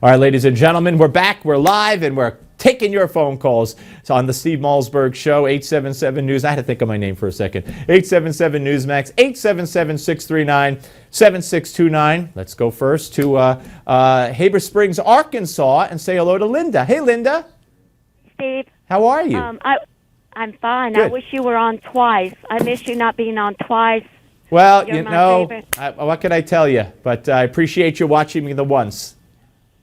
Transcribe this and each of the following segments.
All right, ladies and gentlemen, we're back. We're live, and we're taking your phone calls. It's on the Steve Malzberg Show, 877 News. I had to think of my name for a second. 877 Newsmax, 877-639-7629. Let's go first to Heber Springs, Arkansas, and say hello to Linda. Hey, Linda. Steve. How are you? I'm fine. Good. I wish you were on twice. I miss you not being on twice. Well, You're you my know, favorite. what can I tell you? But I appreciate you watching me the once.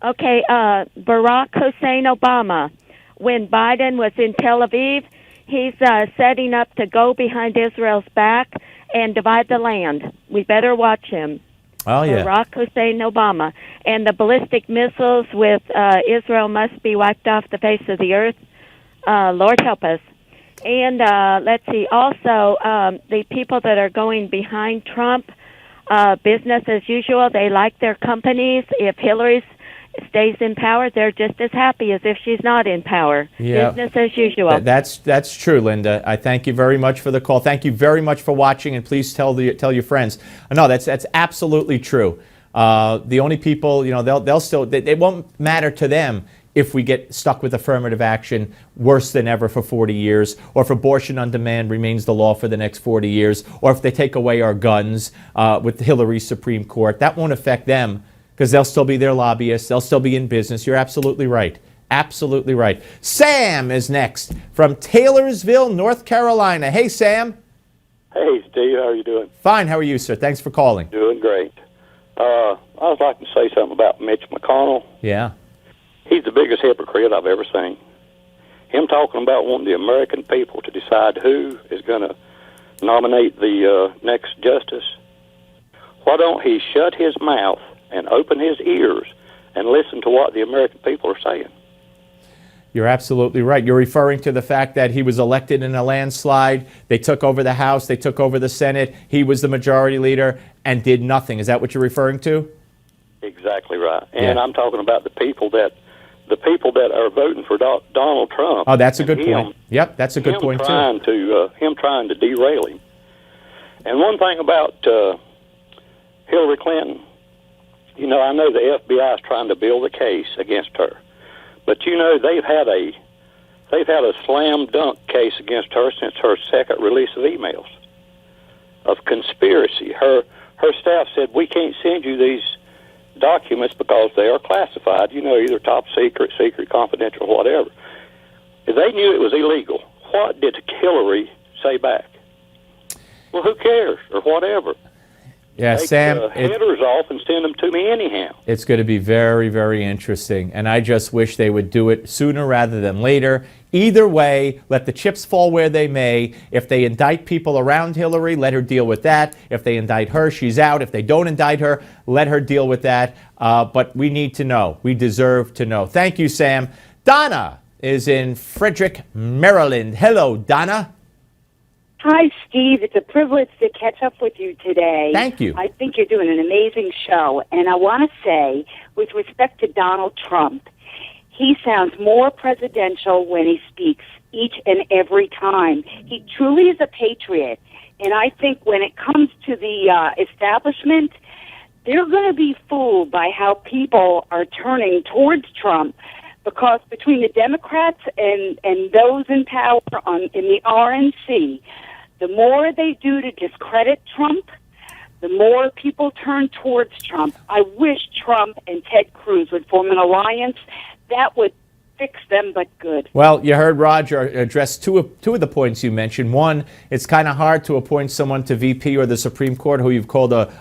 Okay, Barack Hussein Obama, when Biden was in Tel Aviv, he's setting up to go behind Israel's back and divide the land. We better watch him. Oh, yeah. Barack Hussein Obama. And the ballistic missiles with Israel must be wiped off the face of the earth. Lord help us. And let's see, also, the people that are going behind Trump, business as usual, they like their companies. If Hillary stays in power, they're just as happy as if she's not in power. Yeah. Business as usual. That's true, Linda. I thank you very much for the call. Thank you very much for watching, and please tell your friends. No, that's absolutely true. The only people, you know, they'll still, it won't matter to them if we get stuck with affirmative action worse than ever for 40 years, or if abortion on demand remains the law for the next 40 years, or if they take away our guns with Hillary's Supreme Court. That won't affect them, because they'll still be their lobbyists. They'll still be in business. You're absolutely right. Absolutely right. Sam is next from Taylorsville, North Carolina. Hey, Sam. Hey, Steve. How are you doing? Fine. How are you, sir? Thanks for calling. Doing great. I was like to say something about Mitch McConnell. Yeah. He's the biggest hypocrite I've ever seen. Him talking about wanting the American people to decide who is going to nominate the next justice. Why don't he shut his mouth and open his ears and listen to what the American people are saying? You're absolutely right. You're referring to the fact that he was elected in a landslide. They took over the House. They took over the Senate. He was the majority leader and did nothing. Is that what you're referring to? Exactly right. And Yeah. I'm talking about the people that are voting for Donald Trump. Oh, that's a good point. Yep, that's a good point too. Him trying to derail him. And one thing about Hillary Clinton, you know, I know the FBI is trying to build a case against her, but you know they've had a slam dunk case against her since her second release of emails of conspiracy. Her staff said, we can't send you these documents because they are classified, you know, either top secret, secret, confidential, whatever. If they knew it was illegal, what did Hillary say back? Well, who cares, or whatever. Yeah, Take Sam, the headers off and send them to me anyhow. it's going to be very, very interesting. And I just wish they would do it sooner rather than later. Either way, let the chips fall where they may. If they indict people around Hillary, let her deal with that. If they indict her, she's out. If they don't indict her, let her deal with that. But we need to know. We deserve to know. Thank you, Sam. Donna is in Frederick, Maryland. Hello, Donna. Hi, Steve. It's a privilege to catch up with you today. Thank you. I think you're doing an amazing show. And I want to say, with respect to Donald Trump, he sounds more presidential when he speaks each and every time. He truly is a patriot. And I think when it comes to the establishment, they're going to be fooled by how people are turning towards Trump. Because between the Democrats and those in power in the RNC, the more they do to discredit Trump, the more people turn towards Trump. I wish Trump and Ted Cruz would form an alliance. That would fix them, but good. Well, you heard Roger address two of the points you mentioned. One, it's kind of hard to appoint someone to VP or the Supreme Court who you've called a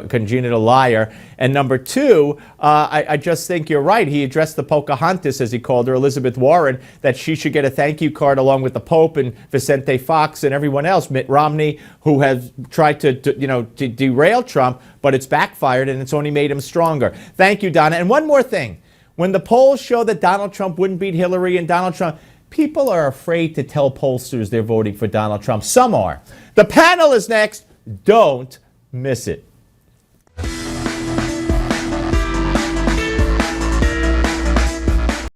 congenital liar. And number two, I just think you're right. He addressed the Pocahontas, as he called her, Elizabeth Warren, that she should get a thank you card along with the Pope and Vicente Fox and everyone else, Mitt Romney, who has tried to derail Trump, but it's backfired and it's only made him stronger. Thank you, Donna. And one more thing. When the polls show that Donald Trump wouldn't beat Hillary and Donald Trump, people are afraid to tell pollsters they're voting for Donald Trump. Some are. The panel is next. Don't miss it.